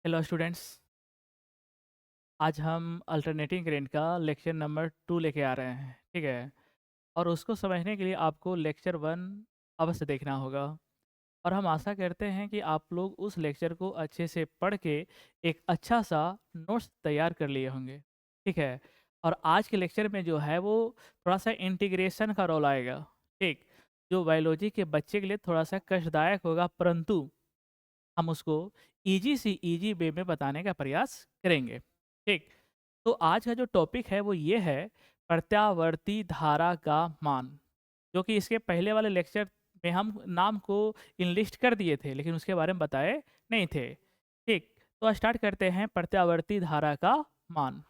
Hello students. आज हम alternating current का लेक्चर नंबर 2 लेके आ रहे हैं, ठीक है। और उसको समझने के लिए आपको लेक्चर 1 अवश्य देखना होगा। और हम आशा करते हैं कि आप लोग उस लेक्चर को अच्छे से पढ़ के एक अच्छा सा नोट्स तैयार कर लिए होंगे, ठीक है। और आज के लेक्चर में जो है वो थोड़ा सा इंटीग्रेशन का रोल आएगा, ठीक। जो बायोलॉजी के बच्चे के लिए थोड़ा सा कष्टदायक होगा, परंतु हम उसको इजी सी इजी वे में बताने का प्रयास करेंगे, ठीक। तो आज का जो टॉपिक है वो ये है प्रत्यावर्ती धारा का मान, जो कि इसके पहले वाले लेक्चर में हम नाम को इनलिस्ट कर दिए थे लेकिन उसके बारे में बताए नहीं थे, ठीक। तो स्टार्ट करते हैं प्रत्यावर्ती धारा का मान,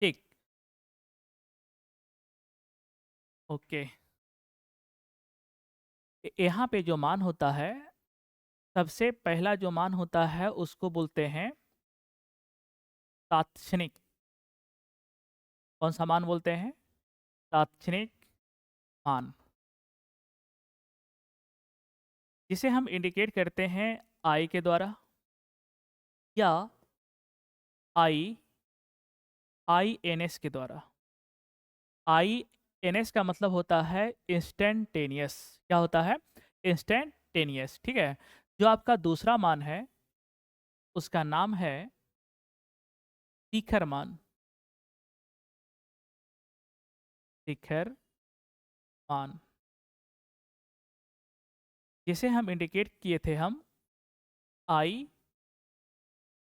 ठीक। ओके। यहाँ पे जो मान होता है, सबसे पहला जो मान होता है उसको बोलते हैं तात्क्षणिक। कौन सा मान बोलते हैं? तात्क्षणिक मान, जिसे हम इंडिकेट करते हैं आई के द्वारा या आई एन एस के द्वारा। आई एन एस का मतलब होता है इंस्टेंटेनियस। क्या होता है? इंस्टेंटेनियस, ठीक है। जो आपका दूसरा मान है उसका नाम है शिखर मान। शिखर मान, जिसे हम इंडिकेट किए थे हम आई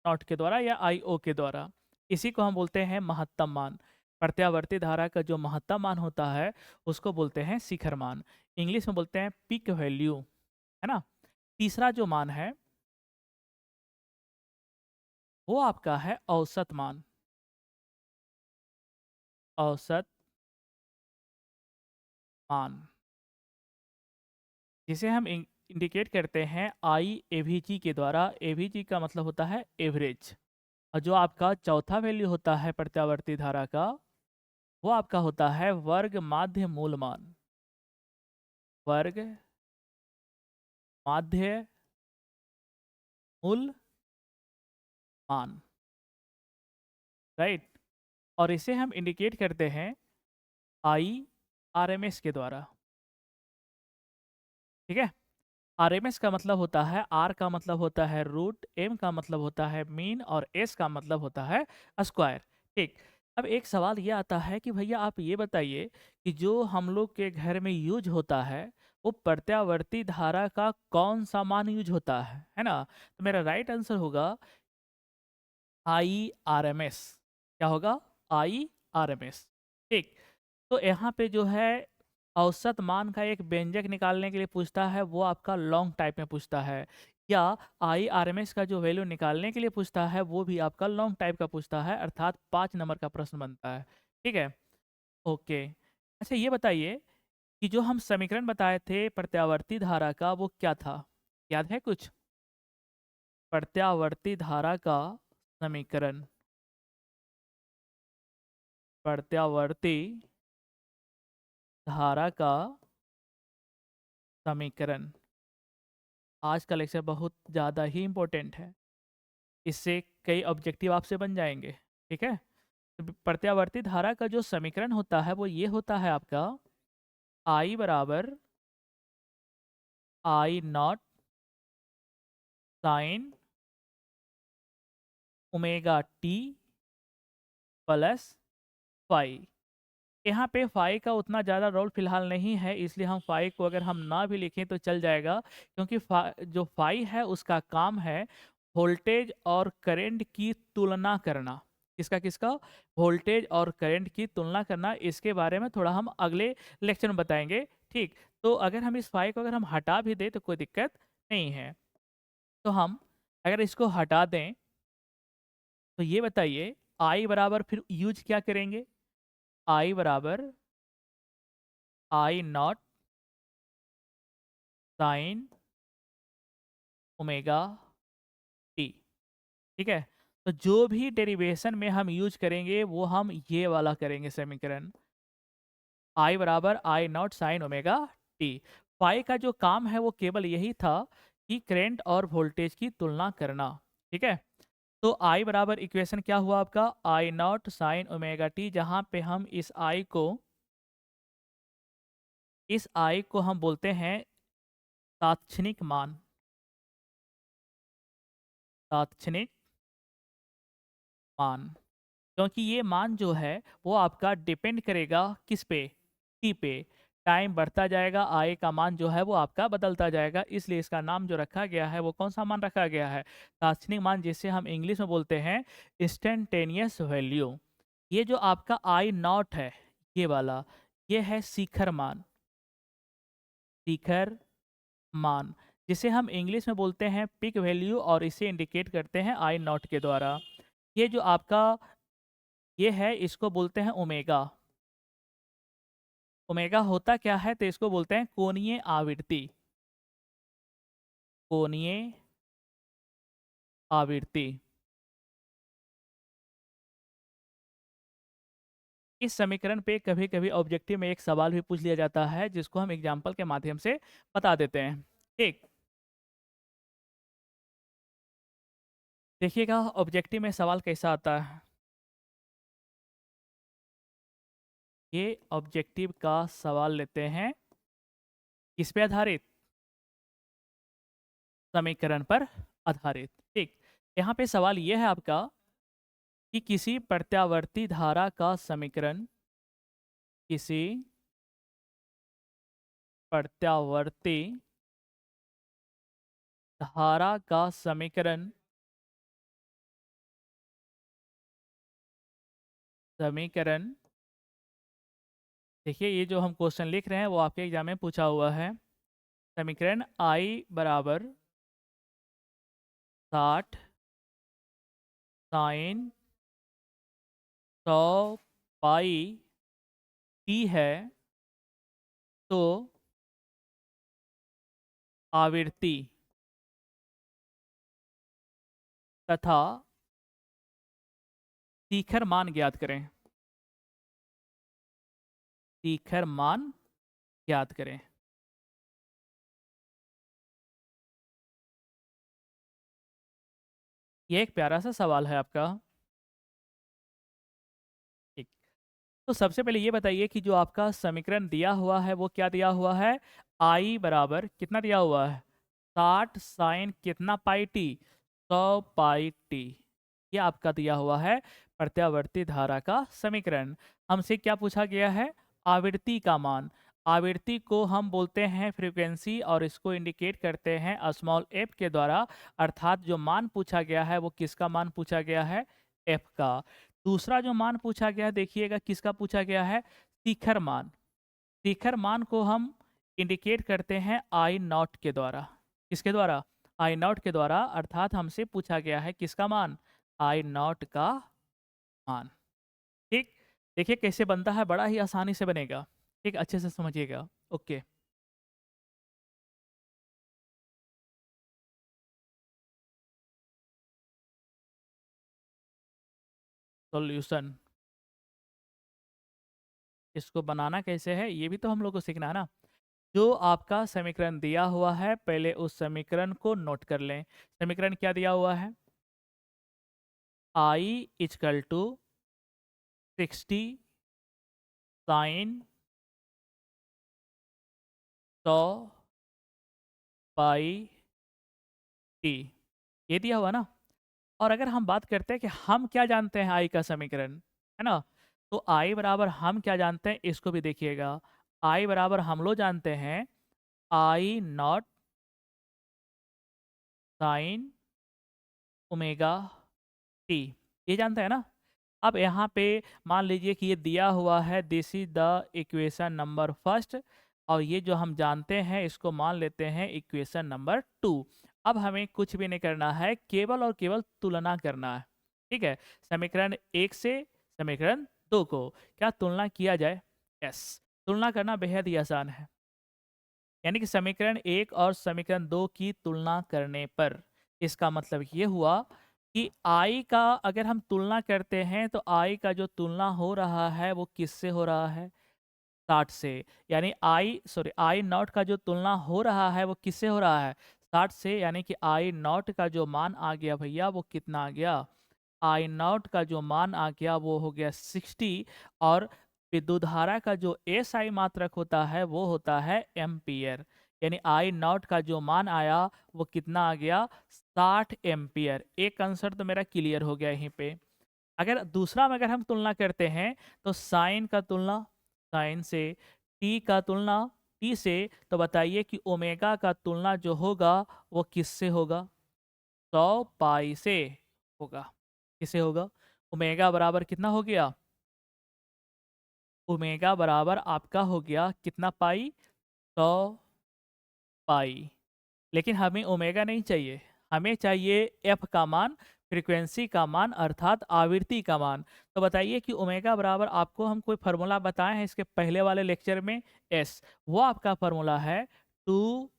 नॉट के द्वारा या आई ओ के द्वारा। इसी को हम बोलते हैं महत्तम मान। प्रत्यावर्ती धारा का जो महत्तम मान होता है उसको बोलते हैं शिखर मान। इंग्लिश में बोलते हैं पीक वैल्यू, है ना। तीसरा जो मान है वो आपका है औसत मान। औसत मान, जिसे हम इंडिकेट करते हैं आई एवीजी के द्वारा। एवीजी का मतलब होता है एवरेज। और जो आपका चौथा वैल्यू होता है प्रत्यावर्ती धारा का, वो आपका होता है वर्ग माध्य मूल मान। वर्ग माध्य मूल मान, राइट। और इसे हम इंडिकेट करते हैं आई आरएमएस के द्वारा, ठीक है। आरएमएस का मतलब होता है, आर का मतलब होता है रूट, एम का मतलब होता है मीन और एस का मतलब होता है स्क्वायर, ठीक। अब एक सवाल ये आता है कि भैया आप ये बताइए कि जो हम लोग के घर में यूज होता है वो प्रत्यावर्ती धारा का कौन सा मान यूज होता है ना। तो मेरा राइट आंसर होगा आई आर एम एस। क्या होगा? आई आर एम एस, ठीक। तो यहाँ पे जो है औसत मान का एक व्यंजक निकालने के लिए पूछता है, वो आपका लॉन्ग टाइप में पूछता है। या आई आर एम एस का जो वैल्यू निकालने के लिए पूछता है वो भी आपका लॉन्ग टाइप का पूछता है, अर्थात 5 नंबर का प्रश्न बनता है, ठीक है। ओके। अच्छा ये बताइए कि जो हम समीकरण बताए थे प्रत्यावर्ती धारा का वो क्या था? याद है कुछ? प्रत्यावर्ती धारा का समीकरण, प्रत्यावर्ती धारा का समीकरण। आज का लेक्चर बहुत ज़्यादा ही इम्पोर्टेंट है, इससे कई ऑब्जेक्टिव आपसे बन जाएंगे, ठीक है। तो प्रत्यावर्ती धारा का जो समीकरण होता है वो ये होता है आपका आई बराबर I not sine omega t plus phi. यहाँ पे फाई का उतना ज़्यादा रोल फिलहाल नहीं है, इसलिए हम फाई को अगर हम ना भी लिखें तो चल जाएगा, क्योंकि जो फाई है उसका काम है वोल्टेज और करंट की तुलना करना। किसका किसका? वोल्टेज और करंट की तुलना करना। इसके बारे में थोड़ा हम अगले लेक्चर में बताएंगे, ठीक। तो अगर हम इस फाई को अगर हम हटा भी दें तो कोई दिक्कत नहीं है। तो हम अगर इसको हटा दें तो ये बताइए आई बराबर फिर यूज क्या करेंगे? आई बराबर I not sine omega T, ठीक है। तो जो भी डेरिवेशन में हम यूज करेंगे वो हम ये वाला करेंगे समीकरण, आई बराबर I not sine omega t. Phi का जो काम है वो केवल यही था कि करंट और वोल्टेज की तुलना करना, ठीक है। तो आई बराबर इक्वेशन क्या हुआ आपका, आई नॉट साइन ओमेगा टी, जहाँ पे हम इस आई को हम बोलते हैं तात्क्षणिक मान, तात्क्षणिक मान। क्योंकि ये मान जो है वो आपका डिपेंड करेगा किस पे, टी पे। टाइम बढ़ता जाएगा, आई का मान जो है वो आपका बदलता जाएगा, इसलिए इसका नाम जो रखा गया है वो कौन सा मान रखा गया है, तात्क्षणिक मान, जिसे हम इंग्लिश में बोलते हैं इंस्टेंटेनियस वैल्यू। ये जो आपका आई नॉट है, ये वाला, ये है शिखर मान, शिखर मान, जिसे हम इंग्लिश में बोलते हैं पिक वैल्यू, और इसे इंडिकेट करते हैं आई नॉट के द्वारा। ये जो आपका ये है, इसको बोलते हैं ओमेगा। ओमेगा होता क्या है, तो इसको बोलते हैं कोणीय आवृत्ति, कोणीय आवृत्ति। इस समीकरण पे कभी कभी ऑब्जेक्टिव में एक सवाल भी पूछ लिया जाता है, जिसको हम एग्जाम्पल के माध्यम से बता देते हैं। ठीक, देखिएगा ऑब्जेक्टिव में सवाल कैसा आता है। ये ऑब्जेक्टिव का सवाल लेते हैं, किस पे आधारित, समीकरण पर आधारित। ठीक, यहाँ पे सवाल ये है आपका कि किसी प्रत्यावर्ती धारा का समीकरण, किसी प्रत्यावर्ती धारा का समीकरण, समीकरण देखिए ये जो हम क्वेश्चन लिख रहे हैं वो आपके एग्जाम में पूछा हुआ है। समीकरण आई बराबर 60 साइन 100 पाई टी है, तो आवृत्ति तथा शिखर मान ज्ञात करें, शिखर मान ज्ञात करें। ये एक प्यारा सा सवाल है आपका। ठीक, तो सबसे पहले ये बताइए कि जो आपका समीकरण दिया हुआ है वो क्या दिया हुआ है, आई बराबर कितना दिया हुआ है, 60 साइन कितना पाई टी, 100 पाई टी। ये आपका दिया हुआ है प्रत्यावर्ती धारा का समीकरण। हमसे क्या पूछा गया है, आवृत्ति का मान। आवृत्ति को हम बोलते हैं फ्रीक्वेंसी, और इसको इंडिकेट करते हैं स्मॉल एफ के द्वारा। अर्थात जो मान पूछा गया है वो किसका मान पूछा गया है, एफ का। दूसरा जो मान पूछा गया है, देखिएगा किसका पूछा गया है, शिखर मान। शिखर मान को हम इंडिकेट करते हैं आई नॉट के द्वारा। किसके द्वारा, आई नॉट के द्वारा। अर्थात हमसे पूछा गया है किसका मान, आई नॉट का मान। ठीक, देखिए कैसे बनता है, बड़ा ही आसानी से बनेगा। ठीक, अच्छे से समझिएगा। ओके, सॉल्यूशन, इसको बनाना कैसे है ये भी तो हम लोग को सीखना है ना। जो आपका समीकरण दिया हुआ है, पहले उस समीकरण को नोट कर लें। समीकरण क्या दिया हुआ है, I equal to 60 sine 100 pi t, ये दिया हुआ ना। और अगर हम बात करते हैं कि हम क्या जानते हैं आई का समीकरण, है ना, तो आई बराबर हम क्या जानते हैं, इसको भी देखिएगा। आई बराबर हम लोग जानते हैं आई नॉट साइन ओमेगा टी, ये जानते हैं ना। अब यहाँ पे मान लीजिए कि ये दिया हुआ है, this is the equation number first, और ये जो हम जानते हैं इसको मान लेते हैं इक्वेशन नंबर 2। अब हमें कुछ भी नहीं करना है, केवल और केवल तुलना करना है। ठीक है, समीकरण 1 से समीकरण 2 को क्या तुलना किया जाए, यस, तुलना करना बेहद ही आसान है। यानी कि समीकरण 1 और समीकरण 2 की तुलना करने पर इसका मतलब ये हुआ कि आई का अगर हम तुलना करते हैं, तो आई का जो तुलना हो रहा है वो किससे हो रहा है, 60 से। यानी आई नॉट का जो तुलना हो रहा है वो किससे हो रहा है, 60 से, यानी कि आई नॉट का जो मान आ गया भैया वो कितना आ गया, आई नॉट का जो मान आ गया वो हो गया 60। और विद्युत धारा का जो एस आई मात्रक होता है वो होता है एम्पियर। यानी आई नॉट का जो मान आया वो कितना आ गया, 60 एम्पियर। एक आंसर तो मेरा क्लियर हो गया यहीं पे। अगर दूसरा में अगर हम तुलना करते हैं तो साइन का तुलना साइन से, टी का तुलना टी से, तो बताइए कि ओमेगा का तुलना जो होगा वो किससे होगा, 100 पाई से होगा। किससे होगा, ओमेगा बराबर कितना हो गया, ओमेगा बराबर आपका हो गया कितना पाई, 100 पाई। लेकिन हमें ओमेगा नहीं चाहिए, हमें चाहिए एफ का मान, फ्रीक्वेंसी का मान, अर्थात आवृत्ति का मान। तो बताइए कि ओमेगा बराबर, आपको हम कोई फार्मूला बताए हैं इसके पहले वाले लेक्चर में, एस, वो आपका फार्मूला है 2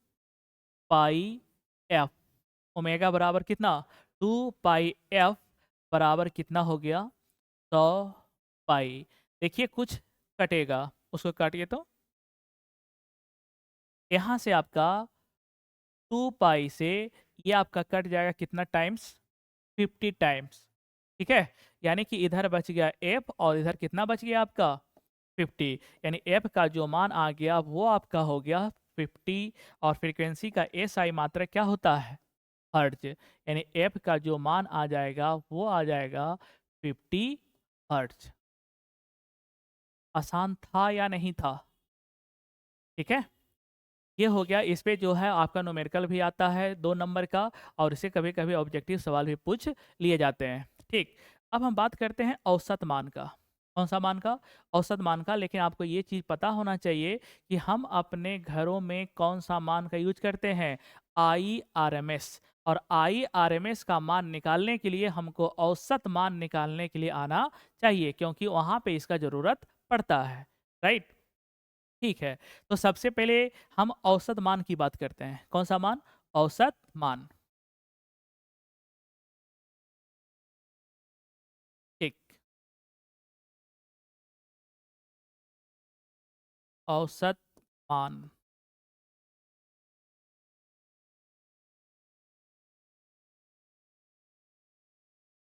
पाई एफ। ओमेगा बराबर कितना, 2 पाई एफ बराबर कितना हो गया, 100 पाई। देखिए कुछ कटेगा, उसको काटिए तो यहाँ से आपका 2 पाई से ये आपका कट जाएगा कितना टाइम्स, 50 टाइम्स। ठीक है, यानी कि इधर बच गया एफ और इधर कितना बच गया आपका 50। यानी एफ का जो मान आ गया वो आपका हो गया 50। और फ्रीक्वेंसी का एस आई मात्रा क्या होता है, हर्ट्ज। यानी एफ का जो मान आ जाएगा वो आ जाएगा 50 हर्ट्ज। आसान था या नहीं था, ठीक है। ये हो गया, इस पे जो है आपका न्यूमेरिकल भी आता है 2 नंबर का, और इसे कभी कभी ऑब्जेक्टिव सवाल भी पूछ लिए जाते हैं। ठीक, अब हम बात करते हैं औसत मान का। कौन सा मान का, औसत मान का। लेकिन आपको ये चीज़ पता होना चाहिए कि हम अपने घरों में कौन सा मान का यूज करते हैं, आई आर एम एस। और आई आर एम एस का मान निकालने के लिए हमको औसत मान निकालने के लिए आना चाहिए, क्योंकि वहाँ पे इसका ज़रूरत पड़ता है, राइट। ठीक है, तो सबसे पहले हम औसत मान की बात करते हैं। कौन सा मान, औसत मान। ठीक, औसत मान,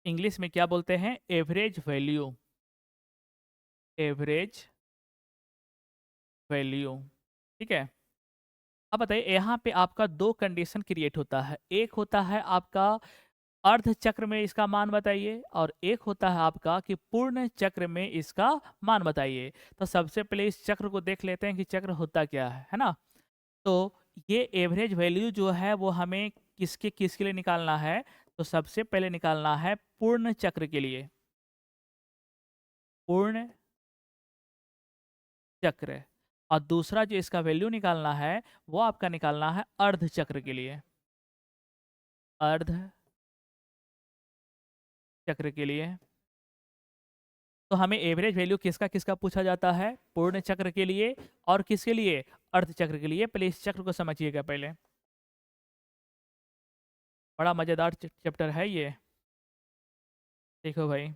इंग्लिश में क्या बोलते हैं, एवरेज वैल्यू, एवरेज वैल्यू। ठीक है, अब बताइए यहाँ पे आपका दो कंडीशन क्रिएट होता है। एक होता है आपका अर्ध चक्र में इसका मान बताइए, और एक होता है आपका कि पूर्ण चक्र में इसका मान बताइए। तो सबसे पहले इस चक्र को देख लेते हैं कि चक्र होता क्या है ना। तो ये एवरेज वैल्यू जो है वो हमें किसके किसके लिए निकालना है, तो सबसे पहले निकालना है पूर्ण चक्र के लिए, पूर्ण चक्र। और दूसरा जो इसका वैल्यू निकालना है वो आपका निकालना है अर्ध चक्र के लिए, अर्ध चक्र के लिए। तो हमें एवरेज वैल्यू किसका किसका पूछा जाता है, पूर्ण चक्र के लिए और किसके लिए, अर्ध चक्र के लिए। पहले इस चक्र को समझिएगा पहले, बड़ा मजेदार चैप्टर है ये। देखो भाई,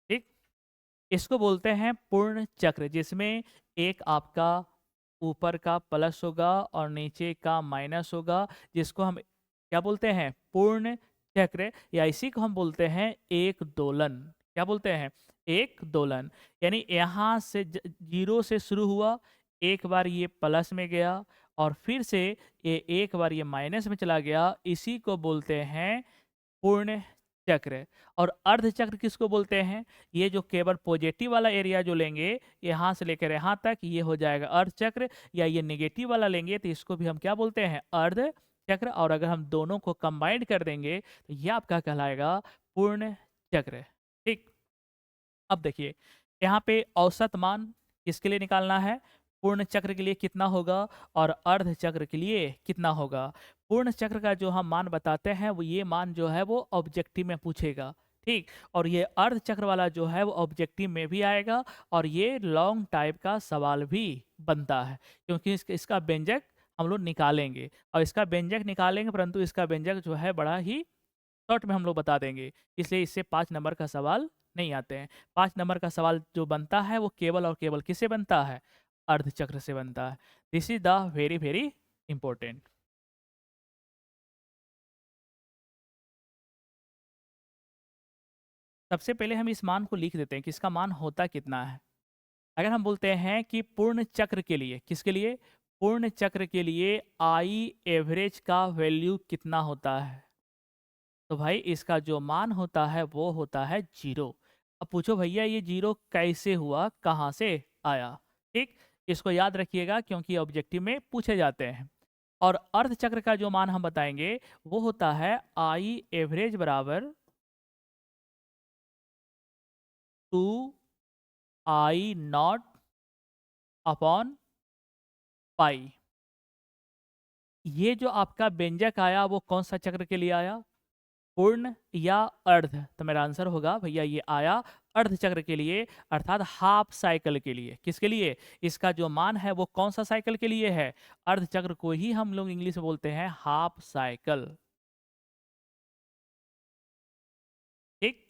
ठीक, इसको बोलते हैं पूर्ण चक्र, जिसमें एक आपका ऊपर का प्लस होगा और नीचे का माइनस होगा, जिसको हम क्या बोलते हैं, पूर्ण चक्र। या इसी को हम बोलते हैं एक दोलन। क्या बोलते हैं, एक दोलन। यानी यहाँ से जीरो से शुरू हुआ, एक बार ये प्लस में गया, और फिर से ये एक बार ये माइनस में चला गया, इसी को बोलते हैं पूर्ण चक्र। और अर्ध चक्र किसको बोलते हैं, ये जो केवल पॉजिटिव वाला एरिया जो लेंगे यहाँ से लेकर यहाँ तक, ये हो जाएगा अर्ध चक्र। या ये नेगेटिव वाला लेंगे तो इसको भी हम क्या बोलते हैं, अर्ध चक्र। और अगर हम दोनों को कंबाइंड कर देंगे तो ये आपका कहलाएगा पूर्ण चक्र। ठीक, अब देखिए यहाँ पे औसत मान किसके लिए निकालना है, पूर्ण चक्र के लिए कितना होगा और अर्ध चक्र के लिए कितना होगा। पूर्ण चक्र का जो हम मान बताते हैं वो ये मान जो है वो ऑब्जेक्टिव में पूछेगा, ठीक। और ये अर्ध चक्र वाला जो है वो ऑब्जेक्टिव में भी आएगा, और ये लॉन्ग टाइप का सवाल भी बनता है, क्योंकि इसका व्यंजक हम लोग निकालेंगे। और इसका व्यंजक निकालेंगे, परंतु इसका व्यंजक जो है बड़ा ही शॉर्ट में हम लोग बता देंगे, इसलिए इससे 5 नंबर का सवाल नहीं आते हैं। 5 नंबर का सवाल जो बनता है वो केवल और केवल किससे बनता है, अर्ध चक्र से बनता है। This is the very very important. सबसे पहले हम इस मान को लिख देते हैं कि इसका मान होता कितना है। अगर हम बोलते हैं कि पूर्ण चक्र के लिए, किसके लिए? पूर्ण चक्र के लिए आई एवरेज का वैल्यू कितना होता है? तो भाई इसका जो मान होता है वो होता है 0। अब पूछो भैया ये 0 कैसे हुआ, कहाँ से आया? ठीक, इसको याद रखिएगा क्योंकि ऑब्जेक्टिव में पूछे जाते हैं। और अर्ध चक्र का जो मान हम बताएंगे वो होता है आई एवरेज बराबर 2I0 अपॉन पाई। ये जो आपका व्यंजक आया वो कौन सा चक्र के लिए आया? पूर्ण या अर्ध? तो मेरा आंसर होगा भैया ये आया अर्ध चक्र के लिए, अर्थात हाफ साइकिल के लिए। किसके लिए? इसका जो मान है वो कौन सा साइकिल के लिए है? अर्ध चक्र को ही हम लोग इंग्लिश में बोलते हैं हाफ साइकिल। ठीक,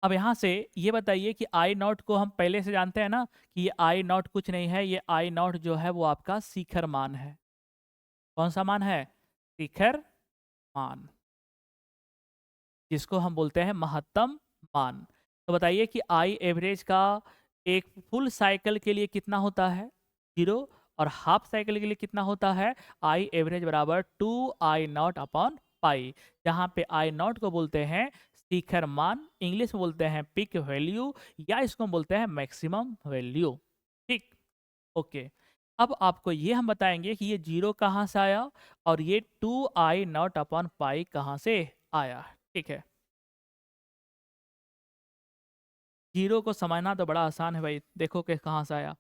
अब यहाँ से ये बताइए कि आई नॉट को हम पहले से जानते हैं ना कि ये आई नॉट कुछ नहीं है, ये आई नॉट जो है वो आपका शिखर मान है। कौन सा मान है? शिखर मान, जिसको हम बोलते हैं महत्तम मान। तो बताइए कि आई एवरेज का एक फुल साइकिल के लिए कितना होता है? 0। और हाफ साइकिल के लिए कितना होता है? आई एवरेज बराबर 2I0 अपॉन पाई, जहाँ पे आई नॉट को बोलते हैं शिखर मान, इंग्लिश में बोलते हैं पिक वैल्यू, या इसको हम बोलते हैं मैक्सिमम वैल्यू। ठीक, ओके। अब आपको ये हम बताएंगे कि ये 0 कहाँ से आया और ये 2I0 अपॉन पाई कहाँ से आया। ठीक है, जीरो को समझना तो बड़ा आसान है भाई, देखो कि कहाँ से आया।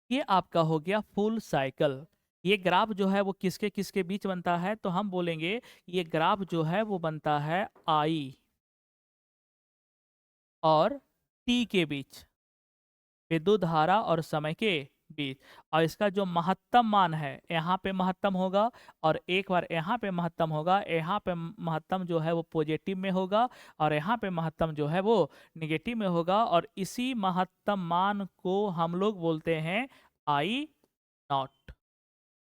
ये आपका हो गया फुल साइकिल। ये ग्राफ जो है वो किसके किसके बीच बनता है? तो हम बोलेंगे ये ग्राफ जो है वो बनता है आई और टी के बीच, विद्युत धारा और समय के बीच। और इसका जो महत्तम मान है यहाँ पे महत्तम होगा, और एक बार यहाँ पे महत्तम होगा, यहाँ पे महत्तम जो है वो पॉजिटिव में होगा, और यहाँ पे महत्तम जो है वो निगेटिव में होगा। और इसी महत्तम मान को हम लोग बोलते हैं आई नॉट।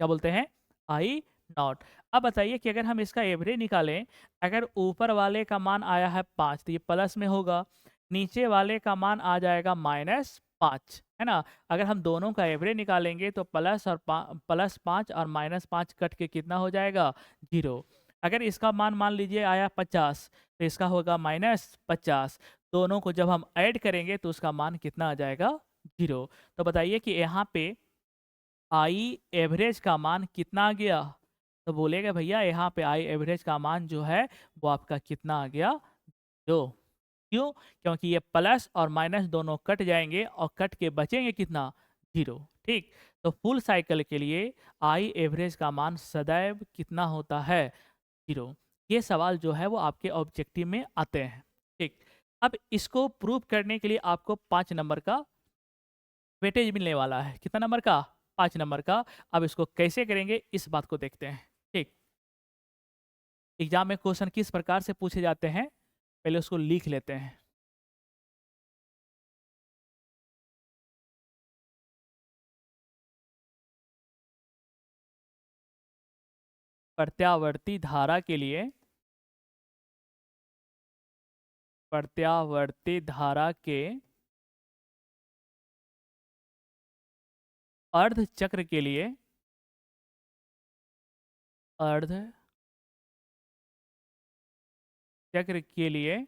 क्या बोलते हैं? आई नॉट। अब बताइए कि अगर हम इसका एवरेज निकालें, अगर ऊपर वाले का मान आया है 5 तो ये प्लस में होगा, नीचे वाले का मान आ जाएगा -5, है ना? अगर हम दोनों का एवरेज निकालेंगे तो +5 और -5 कट के कितना हो जाएगा? 0। अगर इसका मान मान लीजिए आया 50 तो इसका होगा -50। दोनों को जब हम ऐड करेंगे तो उसका मान कितना आ जाएगा? 0। तो बताइए कि यहाँ पे आई एवरेज का मान कितना आ गया? तो बोलेगा भैया यहाँ पे आई एवरेज का मान जो है वो आपका कितना आ गया? 2। क्यों? क्योंकि ये प्लस और माइनस दोनों कट जाएंगे और कट के बचेंगे कितना? 0। ठीक, तो फुल साइकिल के लिए आई एवरेज का मान सदैव कितना होता है? 0। ये सवाल जो है वो आपके ऑब्जेक्टिव में आते हैं। ठीक, अब इसको प्रूव करने के लिए आपको 5 नंबर का वेटेज मिलने वाला है। कितना नंबर का? 5 नंबर का। अब इसको कैसे करेंगे इस बात को देखते हैं। ठीक, एग्जाम में क्वेश्चन किस प्रकार से पूछे जाते हैं पहले उसको लिख लेते हैं। प्रत्यावर्ती धारा के लिए, प्रत्यावर्ती धारा के अर्ध चक्र के लिए, अर्ध चक्र के लिए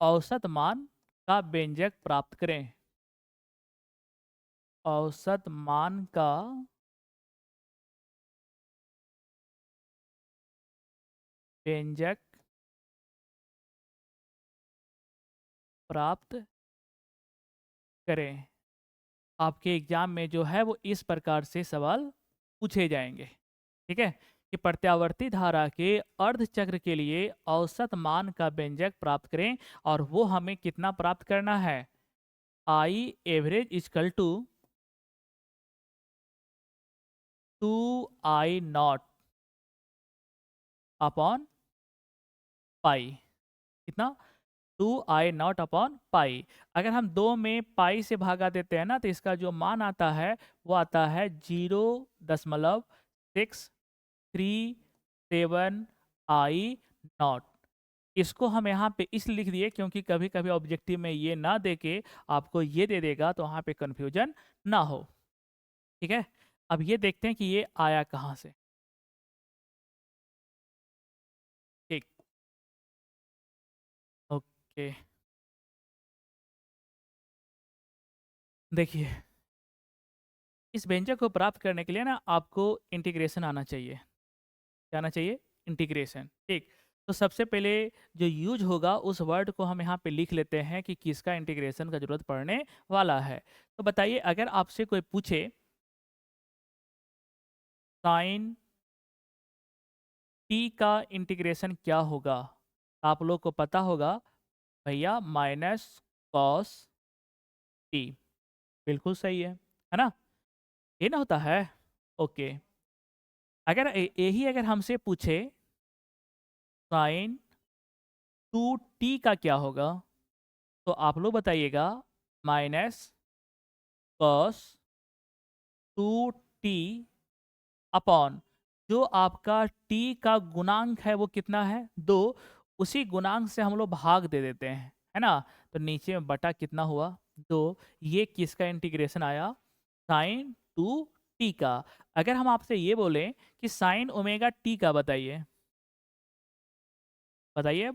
औसत मान का व्यंजक प्राप्त करें। औसत मान का व्यंजक प्राप्त करें। आपके एग्जाम में जो है वो इस प्रकार से सवाल पूछे जाएंगे। ठीक है, कि प्रत्यावर्ती धारा के अर्ध चक्र के लिए औसत मान का व्यंजक प्राप्त करें, और वो हमें कितना प्राप्त करना है? I average is equal to 2I0 upon pi. कितना? 2i0 अपॉन पाई। अगर हम 2 में पाई से भागा देते हैं ना, तो इसका जो मान आता है वो आता है 0.637i0। इसको हम यहाँ पे इसलिए लिख दिए क्योंकि कभी कभी ऑब्जेक्टिव में ये ना दे के आपको ये दे देगा, तो वहाँ पे कन्फ्यूजन ना हो। ठीक है, अब ये देखते हैं कि ये आया कहाँ से। ठीक, ओके, देखिए इस व्यंजक को प्राप्त करने के लिए ना आपको इंटीग्रेशन आना चाहिए। क्या आना चाहिए? इंटीग्रेशन। ठीक, तो सबसे पहले जो यूज होगा उस वर्ड को हम यहाँ पे लिख लेते हैं कि किसका इंटीग्रेशन का जरूरत पड़ने वाला है। तो बताइए, अगर आपसे कोई पूछे साइन टी का इंटीग्रेशन क्या होगा, आप लोग को पता होगा भैया माइनस कॉस टी। बिल्कुल सही है ना? ये ना होता है। ओके, अगर यही अगर हमसे पूछे साइन टू टी का क्या होगा, तो आप लोग बताइएगा minus cos two T upon जो आपका टी का गुणांक है वो कितना है? 2। उसी गुणांक से हम लोग भाग दे देते हैं, है ना? तो नीचे में बटा कितना हुआ? 2। ये किसका इंटीग्रेशन आया? साइन टू टी का। अगर हम आपसे ये बोले कि साइन ओमेगा टी का बताइए, बताइए,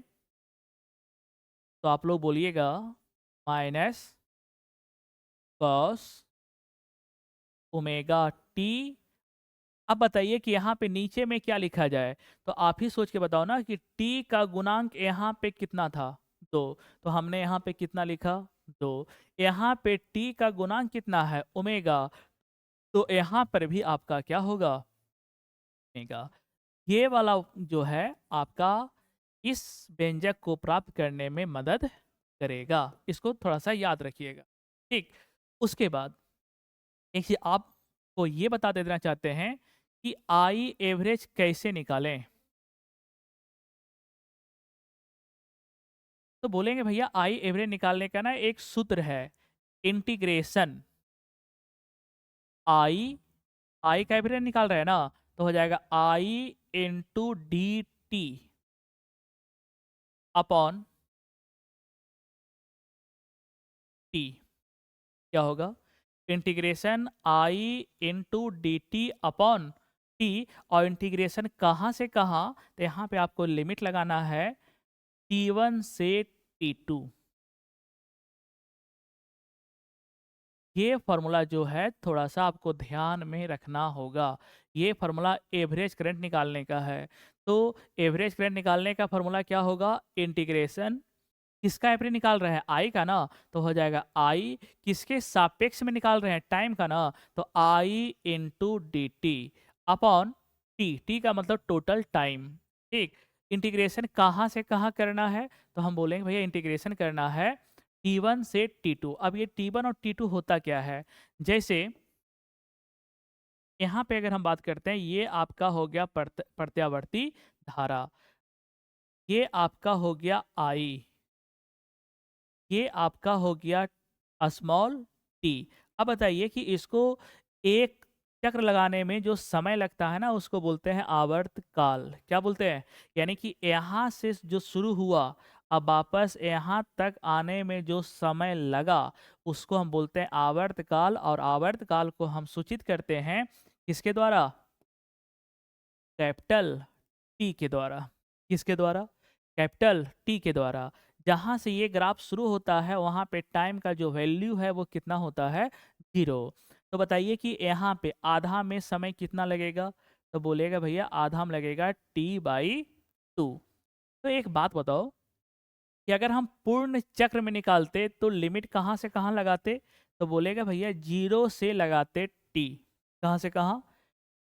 तो आप लोग बोलिएगा माइनस कॉस ओमेगा टी। अब बताइए कि यहाँ पे नीचे में क्या लिखा जाए, तो आप ही सोच के बताओ ना कि t का गुणांक यहाँ पे कितना था? 2। तो हमने यहाँ पे कितना लिखा? 2। यहाँ पे t का गुणांक कितना है? ओमेगा। तो यहाँ पर भी आपका क्या होगा? ओमेगा। ये वाला जो है आपका इस व्यंजक को प्राप्त करने में मदद करेगा। इसको थोड़ा सा याद रखिएगा। ठीक, उसके बाद एक चीज आपको ये बता देना चाहते हैं कि आई एवरेज कैसे निकालें। तो बोलेंगे भैया आई एवरेज निकालने का ना एक सूत्र है, इंटीग्रेशन आई, आई का एवरेज निकाल रहे हैं ना, तो हो जाएगा I into d t upon t. क्या होगा? Integration I into d t upon t. और इंटीग्रेशन कहाँ से कहाँ? तो यहाँ पे आपको लिमिट लगाना है T1 से T2। ये फार्मूला जो है थोड़ा सा आपको ध्यान में रखना होगा। ये फार्मूला एवरेज करंट निकालने का है। तो एवरेज करंट निकालने का फार्मूला क्या होगा? इंटीग्रेशन किसका एवरेज निकाल रहे हैं? आई का ना, तो हो जाएगा आई किसके सापेक्ष में निकाल रहे हैं? टाइम का ना, तो I into d t upon t. T का मतलब टोटल टाइम। ठीक, इंटीग्रेशन कहाँ से कहाँ करना है? तो हम बोलेंगे भैया इंटीग्रेशन करना है T1 से T2। अब ये T1 और T2 होता क्या है? जैसे यहाँ पे अगर हम बात करते हैं, ये आपका हो गया प्रत्यावर्ती धारा, ये आपका हो गया आई, ये आपका हो गया स्मॉल टी। अब बताइए कि इसको एक चक्र लगाने में जो समय लगता है ना, उसको बोलते हैं आवर्त काल। क्या बोलते हैं? यानी कि यहाँ से जो शुरू हुआ, अब वापस यहाँ तक आने में जो समय लगा, उसको हम बोलते हैं आवर्त काल। और आवर्त काल को हम सूचित करते हैं किसके द्वारा? कैपिटल टी के द्वारा। किसके द्वारा? कैपिटल टी के द्वारा। जहाँ से ये ग्राफ शुरू होता है वहाँ पे टाइम का जो वैल्यू है वो कितना होता है? 0। तो बताइए कि यहाँ पे आधा में समय कितना लगेगा? तो बोलेगा भैया आधा में लगेगा T/2। तो एक बात बताओ कि अगर हम पूर्ण चक्र में निकालते तो लिमिट कहाँ से कहाँ लगाते? तो बोलेगा भैया 0 से लगाते टी। कहाँ से कहाँ?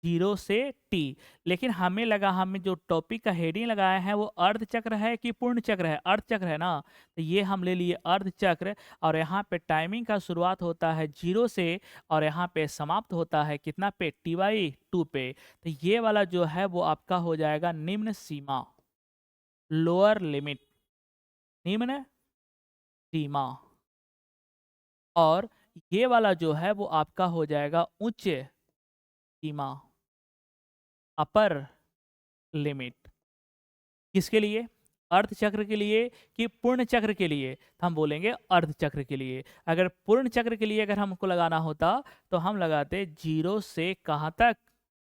0 से टी। लेकिन हमें लगा, हमें जो टॉपिक का हेडिंग लगाया है वो अर्ध चक्र है कि पूर्ण चक्र है? अर्ध चक्र है ना, तो ये हम ले लिए अर्ध चक्र। और यहाँ पे टाइमिंग का शुरुआत होता है 0 से और यहाँ पे समाप्त होता है कितना पे? T/2 पे। तो ये वाला जो है वो आपका हो जाएगा निम्न सीमा। लोअर लिमिट, निम्न सीमा, और ये वाला जो है वो आपका हो जाएगा उच्च सीमा, अपर लिमिट। किसके लिए? अर्ध चक्र के लिए कि पूर्ण चक्र के लिए? तो हम बोलेंगे अर्ध चक्र के लिए। अगर पूर्ण चक्र के लिए अगर हमको लगाना होता तो हम लगाते 0 से कहाँ तक?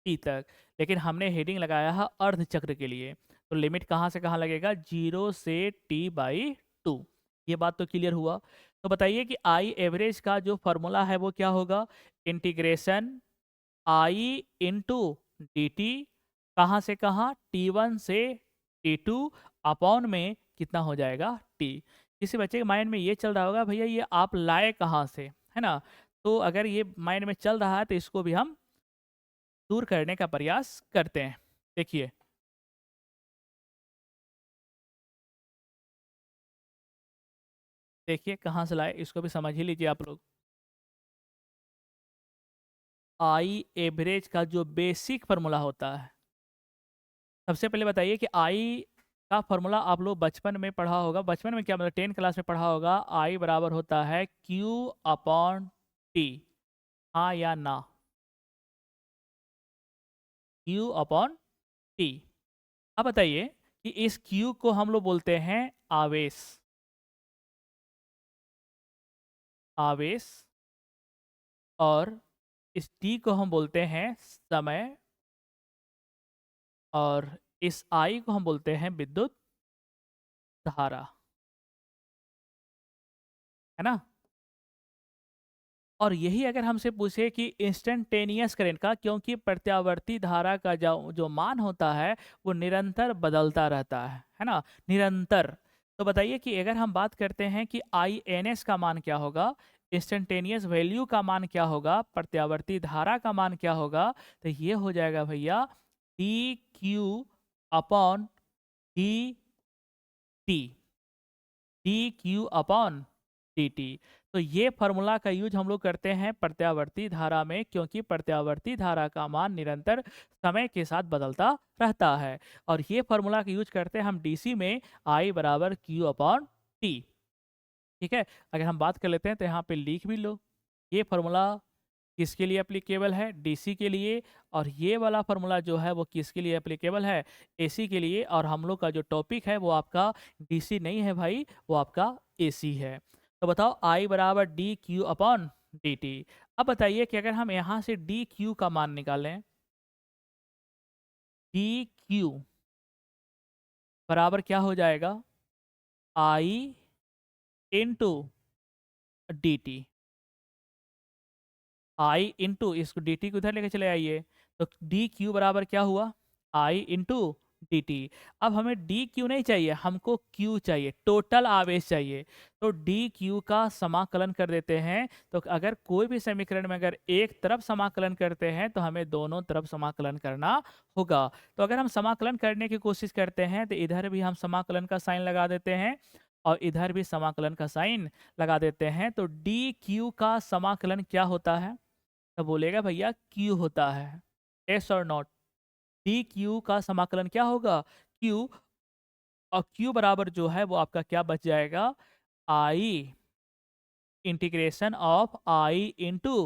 टी तक। लेकिन हमने हेडिंग लगाया है अर्ध चक्र के लिए, तो लिमिट कहाँ से कहाँ लगेगा? 0 से t/2। ये बात तो क्लियर हुआ। तो बताइए कि आई एवरेज का जो फॉर्मूला है वो क्या होगा? Integration I into d T, कहाँ से कहाँ? T1 से T2 अपॉन में कितना हो जाएगा? T। किसी बच्चे के माइंड में ये चल रहा होगा भैया ये आप लाए कहाँ से, है ना? तो अगर ये माइंड में चल रहा है तो इसको भी हम दूर करने का प्रयास करते हैं। देखिए, देखिए कहाँ से लाए, इसको भी समझ ही लीजिए आप लोग। आई एवरेज का जो बेसिक फार्मूला होता है, सबसे पहले बताइए कि आई का फॉर्मूला आप लोग बचपन में पढ़ा होगा। बचपन में क्या मतलब 10 क्लास में पढ़ा होगा। आई बराबर होता है Q अपॉन टी, हाँ या ना? Q upon T. अब बताइए कि इस Q को हम लोग बोलते हैं आवेश, आवेश, और इस T को हम बोलते हैं समय, और इस I को हम बोलते हैं विद्युत धारा, है ना? और यही अगर हमसे पूछे कि इंस्टेंटेनियस करंट का, क्योंकि प्रत्यावर्ती धारा का जो जो मान होता है वो निरंतर बदलता रहता है ना? निरंतर। तो बताइए कि अगर हम बात करते हैं कि आई एन एस का मान क्या होगा, इंस्टेंटेनियस वैल्यू का मान क्या होगा, प्रत्यावर्ती धारा का मान क्या होगा, तो ये हो जाएगा भैया D Q upon D T, D Q upon D T. तो ये फार्मूला का यूज हम लोग करते हैं प्रत्यावर्ती धारा में, क्योंकि प्रत्यावर्ती धारा का मान निरंतर समय के साथ बदलता रहता है। और ये फार्मूला का यूज करते हैं हम डीसी में, आई बराबर क्यू अपॉन टी। ठीक है, अगर हम बात कर लेते हैं तो यहाँ पे लिख भी लो, ये फार्मूला किसके लिए एप्लीकेबल है? डीसी के लिए। और ये वाला फार्मूला जो है वो किसके लिए एप्लीकेबल है? एसी के लिए। और हम लोग का जो टॉपिक है वो आपका डीसी नहीं है भाई, वो आपका एसी है। तो बताओ आई बराबर D Q upon D t. अब बताइए कि अगर हम यहाँ से डी क्यू का मान निकालें, डी क्यू बराबर क्या हो जाएगा? I into d T, I into इसको डी टी को उधर लेके चले आइए, तो डी क्यू बराबर क्या हुआ? आई इंटू डी टी। अब हमें डी क्यू नहीं चाहिए, हमको क्यू चाहिए, टोटल आवेश चाहिए। तो डी क्यू का समाकलन कर देते हैं। तो अगर कोई भी समीकरण में अगर एक तरफ समाकलन करते हैं तो हमें दोनों तरफ समाकलन करना होगा। तो अगर हम समाकलन करने की कोशिश करते हैं तो इधर भी हम समाकलन का साइन लगा देते हैं और इधर भी समाकलन का साइन लगा देते हैं। तो डी क्यू का समाकलन क्या होता है? तो बोलेगा भैया क्यू होता है। एस और नॉट, डी क्यू का समाकलन क्या होगा? क्यू। और क्यू बराबर जो है वो आपका क्या बच जाएगा? I integration of I into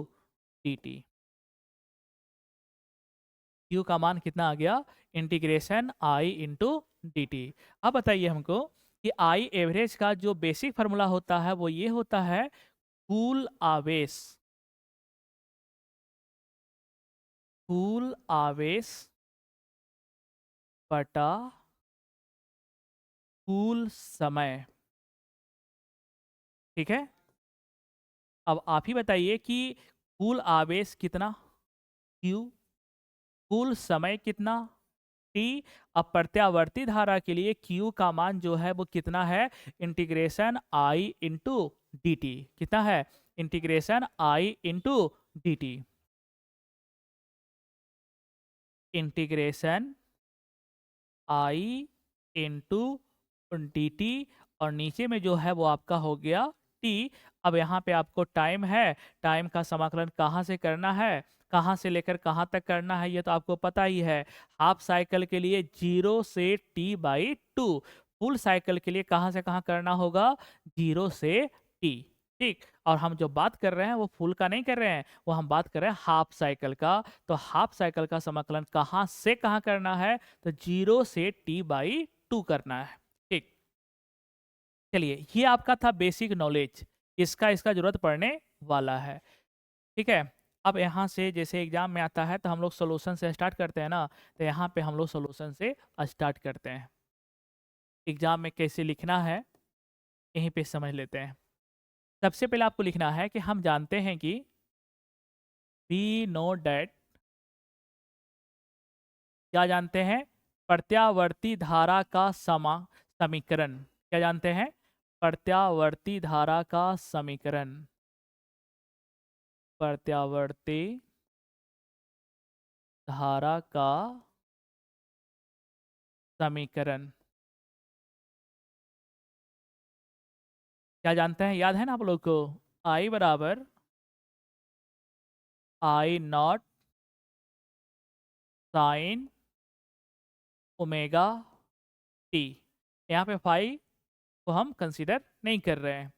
d t. Q का मान कितना आ गया? Integration I into d t. अब बताइए हमको कि आई एवरेज का जो बेसिक फार्मूला होता है वो ये होता है कुल आवेश, कुल आवेश बटा कुल समय। ठीक है, अब आप ही बताइए कि कुल आवेश कितना? Q, कुल समय कितना? T। अब प्रत्यावर्ती धारा के लिए Q का मान जो है वो कितना है? Integration I into d T. कितना है? Integration I into d T, integration I into d T. और नीचे में जो है वो आपका हो गया टी। अब यहाँ पे आपको टाइम है, टाइम का समाकलन कहाँ से करना है, कहाँ से लेकर कहाँ तक करना है, ये तो आपको पता ही है। हाफ साइकिल के लिए 0 से t/2, फुल साइकिल के लिए कहाँ से कहाँ करना होगा, 0 से t। ठीक, और हम जो बात कर रहे हैं वो फुल का नहीं कर रहे हैं, वो हम बात कर रहे हैं हाफ साइकिल का। तो हाफ साइकिल का समाकलन कहाँ से कहाँ करना है, तो 0 से t/2 करना है। ठीक, चलिए ये आपका था बेसिक नॉलेज, इसका इसका जरूरत पड़ने वाला है। ठीक है, अब यहाँ से जैसे एग्जाम में आता है तो हम लोग सोल्यूशन से स्टार्ट करते हैं ना, तो यहाँ पे हम लोग सोल्यूशन से स्टार्ट करते हैं। एग्जाम में कैसे लिखना है यहीं पे समझ लेते हैं। सबसे पहले आपको लिखना है कि हम जानते हैं कि वी नो डैट, क्या जानते हैं, प्रत्यावर्ती धारा का समीकरण। क्या जानते हैं, प्रत्यावर्ती धारा का समीकरण। प्रत्यावर्ती धारा का समीकरण क्या जानते हैं, याद है ना आप लोग को, I बराबर I not sine omega T. यहाँ पे फाई को हम कंसीडर नहीं कर रहे हैं।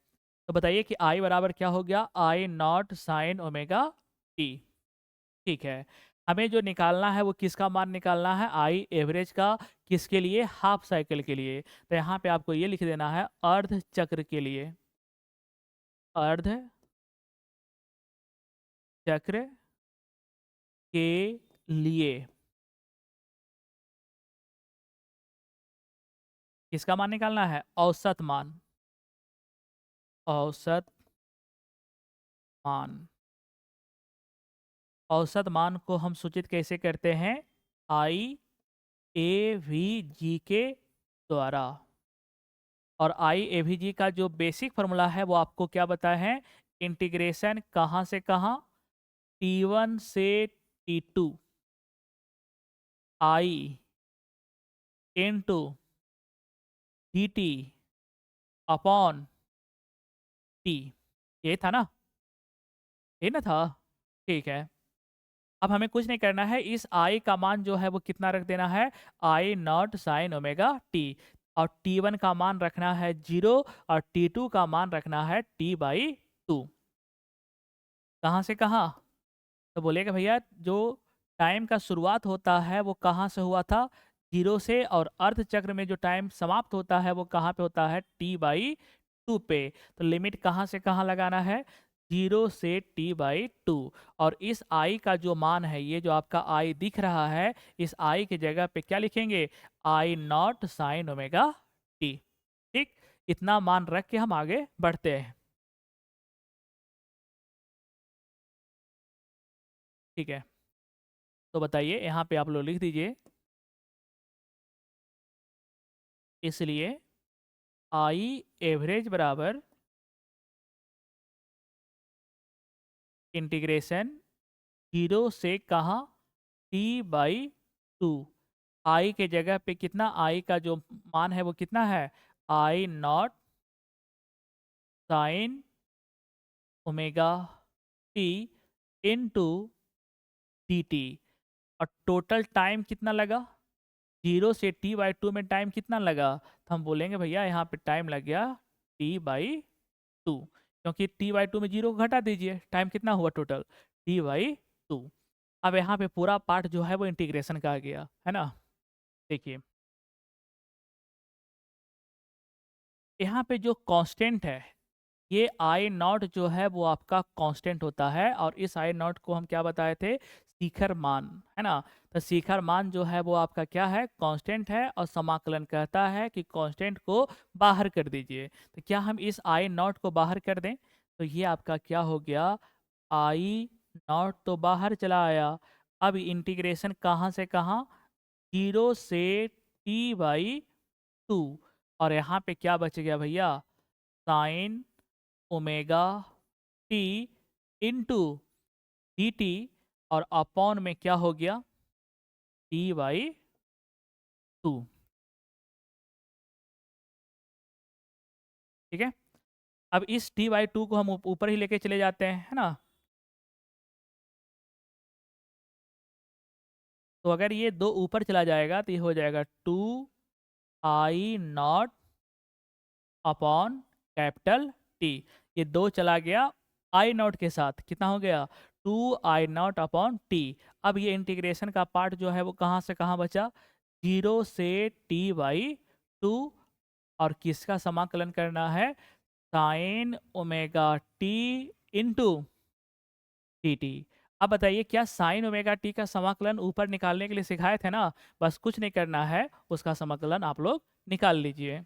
तो बताइए कि I बराबर क्या हो गया, I not sine omega T. ठीक है, हमें जो निकालना है वो किसका मान निकालना है, I एवरेज का। किसके लिए, हाफ साइकिल के लिए। तो यहाँ पे आपको ये लिख देना है अर्ध चक्र के लिए, अर्ध चक्र के लिए किसका मान निकालना है, औसत मान, औसत मान। औसत मान को हम सूचित कैसे करते हैं, IAVG के द्वारा। और IAVG का जो बेसिक फार्मूला है वो आपको क्या बताया है, इंटीग्रेशन कहाँ से कहाँ, T1 से T2 I into dt upon T। ये था ना, ये ना था। ठीक है, अब हमें कुछ नहीं करना है, इस I का मान जो है वो कितना रख देना है, I not sine omega T. और T1 का मान रखना है 0 और T2 का मान रखना है t/2। कहाँ से कहाँ, तो बोलेगा भैया जो टाइम का शुरुआत होता है वो कहाँ से हुआ था, 0 से, और अर्ध चक्र में जो टाइम समाप्त होता है वो कहाँ पे होता है, t/2 पे। तो लिमिट कहाँ से कहाँ लगाना है, 0 से t/2। और इस I का जो मान है, ये जो आपका I दिख रहा है, इस I की जगह पे क्या लिखेंगे, I not sine omega T. ठीक, इतना मान रख के हम आगे बढ़ते हैं। ठीक है, तो बताइए यहाँ पे आप लोग लिख दीजिए, इसलिए I एवरेज बराबर इंटीग्रेशन 0 से कहाँ, t/2। I के जगह पे कितना, I का जो मान है वो कितना है, I not sine omega T into dt। और टोटल टाइम कितना लगा, 0 से t/2 में टाइम कितना लगा, तो हम बोलेंगे भैया यहाँ पे टाइम लग गया t/2, क्योंकि t/2 में 0 को घटा दीजिए, टाइम कितना हुआ टोटल, t/2। अब यहाँ पे पूरा पार्ट जो है वो इंटीग्रेशन का आ गया है ना। देखिए यहाँ पे जो कांस्टेंट है, ये I नॉट जो है वो आपका कांस्टेंट होता है, और इस I नॉट को हम क्या बताए थे, शिखर मान, है ना। तो शिखर मान जो है वो आपका क्या है, कांस्टेंट है, और समाकलन कहता है कि कांस्टेंट को बाहर कर दीजिए। तो क्या हम इस I नॉट को बाहर कर दें, तो ये आपका क्या हो गया, I नॉट तो बाहर चला आया। अब इंटीग्रेशन कहाँ से कहाँ, 0 से t/2। और यहाँ पे क्या बच गया भैया, sign omega T into d T, और अपॉन में क्या हो गया, t/2। ठीक है, अब इस t/2 को हम ऊपर ही लेके चले जाते हैं, है ना? तो अगर ये 2 ऊपर चला जाएगा तो ये हो जाएगा 2I0 अपॉन कैपिटल टी। ये 2 चला गया आई नॉट के साथ, कितना हो गया? 2I0 upon T. अब ये इंटीग्रेशन का पार्ट जो है वो कहाँ से कहाँ बचा? 0 से t/2। और किसका समाकलन करना है? Sign omega T into T T. अब बताइए, क्या साइन ओमेगा टी का समाकलन ऊपर निकालने के लिए सिखाए थे ना? बस कुछ नहीं करना है, उसका समाकलन आप लोग निकाल लीजिए।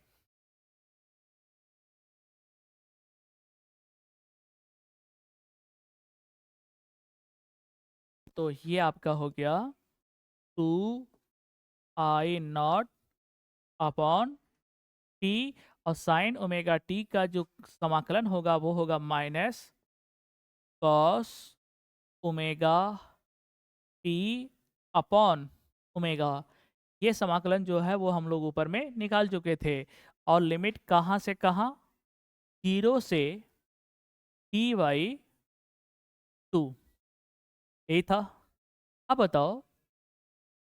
तो ये आपका हो गया 2I0 अपॉन टी, और साइन ओमेगा टी का जो समाकलन होगा वो होगा minus cos omega T upon omega. ये समाकलन जो है वो हम लोग ऊपर में निकाल चुके थे। और लिमिट कहाँ से कहाँ? 0 से t/2, यही था। अब बताओ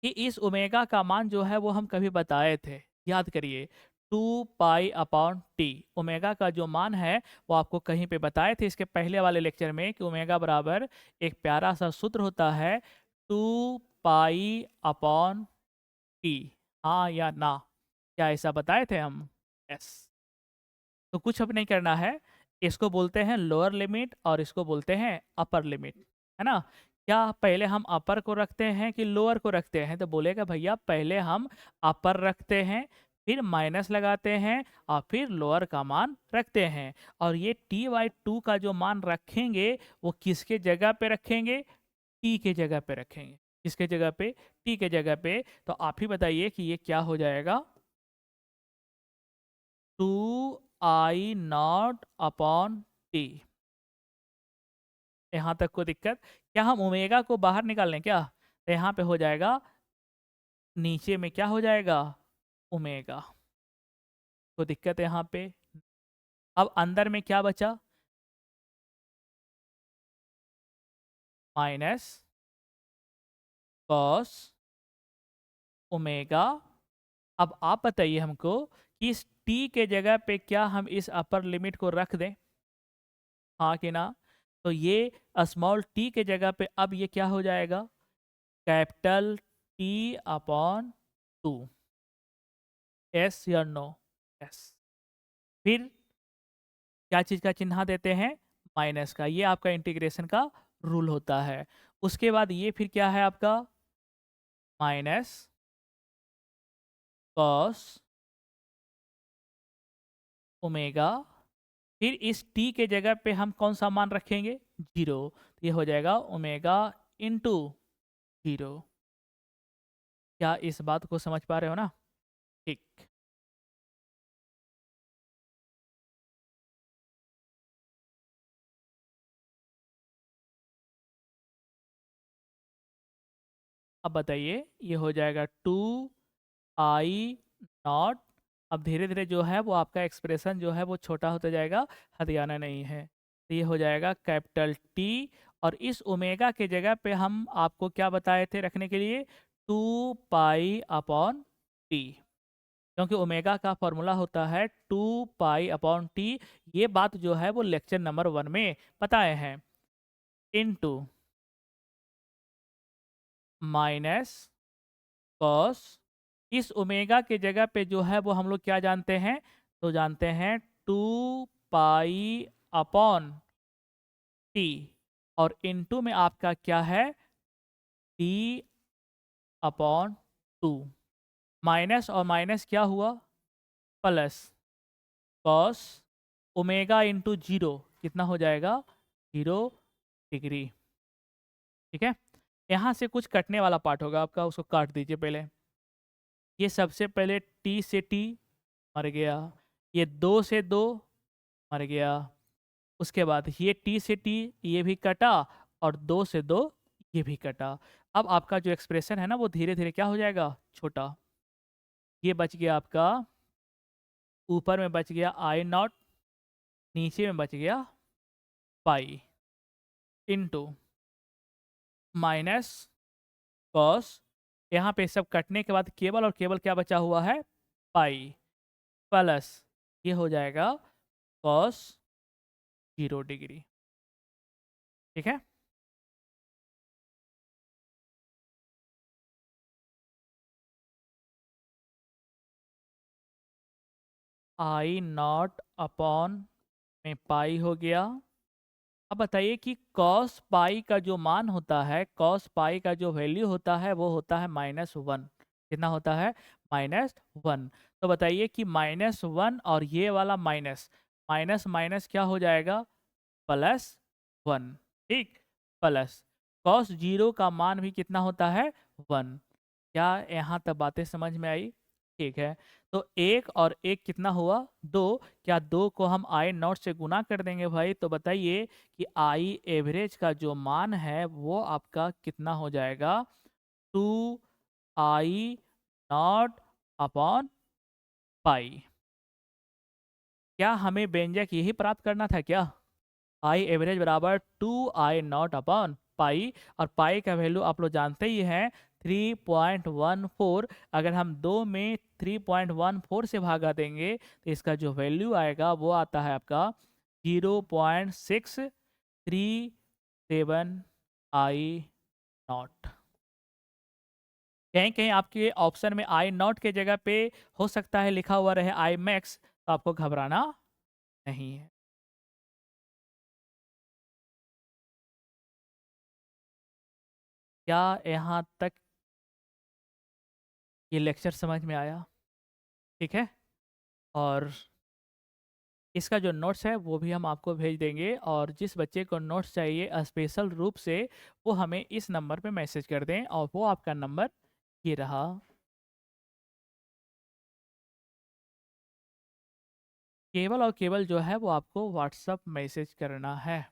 कि इस ओमेगा का मान जो है वो हम कभी बताए थे, याद करिए। 2 पाई/टी ओमेगा का जो मान है वो आपको कहीं पे बताए थे इसके पहले वाले लेक्चर में, कि ओमेगा बराबर एक प्यारा सा सूत्र होता है 2 पाई/टी। हाँ या ना? क्या ऐसा बताए थे हम? यस। तो कुछ अब नहीं करना है, इसको बोलते हैं लोअर लिमिट और इसको बोलते हैं अपर लिमिट, है ना? क्या पहले हम अपर को रखते हैं कि लोअर को रखते हैं? तो बोलेगा भैया पहले हम अपर रखते हैं, फिर माइनस लगाते हैं और फिर लोअर का मान रखते हैं। और ये t/2 का जो मान रखेंगे वो किसके जगह पे रखेंगे? t के जगह पे रखेंगे। किसके जगह पे? t के जगह पे। तो आप ही बताइए कि ये क्या हो जाएगा? 2I0 upon T. यहाँ तक कोई दिक्कत? क्या हम ओमेगा को बाहर निकाल लें क्या? तो यहाँ पे हो जाएगा, नीचे में क्या हो जाएगा? ओमेगा। कोई दिक्कत है यहाँ पे? अब अंदर में क्या बचा? Minus cos omega. अब आप बताइए हमको कि इस t के जगह पे क्या हम इस अपर लिमिट को रख दें, हाँ कि ना? तो ये स्मॉल t के जगह पे अब ये क्या हो जाएगा? Capital T/2। एस या नो? एस। फिर क्या चीज़ का चिन्ह देते हैं? माइनस का। ये आपका इंटीग्रेशन का रूल होता है। उसके बाद ये फिर क्या है आपका? Minus cos omega. फिर इस t के जगह पे हम कौन सा मान रखेंगे? 0। ये हो जाएगा ओमेगा इंटू 0। क्या इस बात को समझ पा रहे हो ना? ठीक। अब बताइए, ये हो जाएगा 2I0। अब धीरे धीरे जो है वो आपका एक्सप्रेशन जो है वो छोटा होता जाएगा, हथियाना नहीं है। तो ये हो जाएगा कैपिटल टी। और इस ओमेगा के जगह पे हम आपको क्या बताए थे रखने के लिए? 2 पाई/टी। क्योंकि ओमेगा का फॉर्मूला होता है 2 पाई/टी। ये बात जो है वो लेक्चर नंबर 1 में बताए हैं। इनटू माइनस कॉस, इस ओमेगा के जगह पे जो है वो हम लोग क्या जानते हैं? तो जानते हैं 2 पाई/टी। और इनटू में आपका क्या है? t/2। माइनस और माइनस क्या हुआ? प्लस कॉस ओमेगा इंटू 0 कितना हो जाएगा? 0 डिग्री। ठीक है। यहाँ से कुछ कटने वाला पार्ट होगा आपका, उसको काट दीजिए पहले। ये सबसे पहले t से t मर गया, ये 2 से 2 मर गया। उसके बाद ये t से t ये भी कटा, और 2 से 2 ये भी कटा। अब आपका जो एक्सप्रेशन है ना वो धीरे धीरे क्या हो जाएगा? छोटा। ये बच गया आपका, ऊपर में बच गया I0 नीचे में बच गया पाई इंटू माइनस कॉस, यहाँ पे सब कटने के बाद केवल और केवल क्या बचा हुआ है, पाई, प्लस ये हो जाएगा कॉस 0 डिग्री। ठीक है। आई नॉट अपॉन में पाई हो गया। अब बताइए कि कॉस पाई का जो मान होता है, कॉस पाई का जो वैल्यू होता है वो होता है -1। कितना होता है, -1। तो बताइए कि -1 और ये वाला माइनस, माइनस माइनस क्या हो जाएगा, +1। ठीक, प्लस कॉस 0 का मान भी कितना होता है, 1। क्या यहाँ तक बातें समझ में आई? ठीक है। तो एक और एक कितना हुआ, 2। क्या 2 को हम आई नॉट से गुना कर देंगे भाई? तो बताइए कि आई एवरेज का जो मान है वो आपका कितना हो जाएगा, 2 आई नॉट अपॉन पाई। क्या हमें व्यंजक यही प्राप्त करना था क्या? आई एवरेज बराबर 2 आई नॉट अपॉन पाई, और पाई का वैल्यू आप लोग जानते ही हैं 3.14। अगर हम 2 में 3.14 से भागा देंगे तो इसका जो वैल्यू आएगा वो आता है आपका 0.637 आई नॉट। कहीं कहीं आपके ऑप्शन में आई नॉट के जगह पे हो सकता है लिखा हुआ रहे आई मैक्स, तो आपको घबराना नहीं है। क्या यहाँ तक ये लेक्चर समझ में आया? ठीक है। और इसका जो नोट्स है वो भी हम आपको भेज देंगे, और जिस बच्चे को नोट्स चाहिए स्पेशल रूप से वो हमें इस नंबर पे मैसेज कर दें, और वो आपका नंबर ये रहा। केवल और केवल जो है वो आपको व्हाट्सअप मैसेज करना है।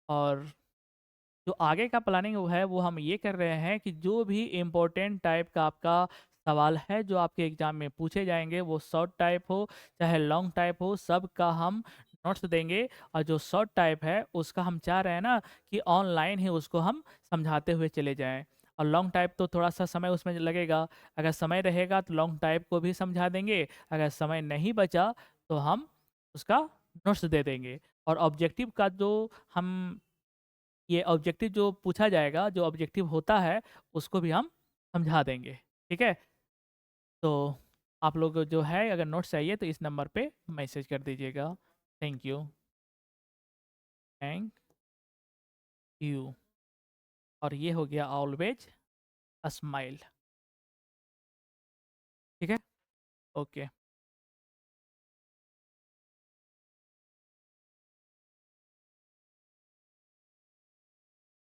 और जो आगे का प्लानिंग वो है वो हम ये कर रहे हैं कि जो भी इम्पोर्टेंट टाइप का आपका सवाल है जो आपके एग्जाम में पूछे जाएंगे, वो शॉर्ट टाइप हो चाहे लॉन्ग टाइप हो, सब का हम नोट्स देंगे। और जो शॉर्ट टाइप है उसका हम चाह रहे हैं ना कि ऑनलाइन ही उसको हम समझाते हुए चले जाएं। और लॉन्ग टाइप तो थोड़ा सा समय उसमें लगेगा, अगर समय रहेगा तो लॉन्ग टाइप को भी समझा देंगे, अगर समय नहीं बचा तो हम उसका नोट्स दे देंगे। और ऑब्जेक्टिव का जो हम ये ऑब्जेक्टिव जो पूछा जाएगा, जो ऑब्जेक्टिव होता है उसको भी हम समझा देंगे। ठीक है। तो आप लोग जो है अगर नोट्स चाहिए तो इस नंबर पे मैसेज कर दीजिएगा। Thank you. Thank you. और ये हो गया ऑलवेज स्माइल। ठीक है। ओके।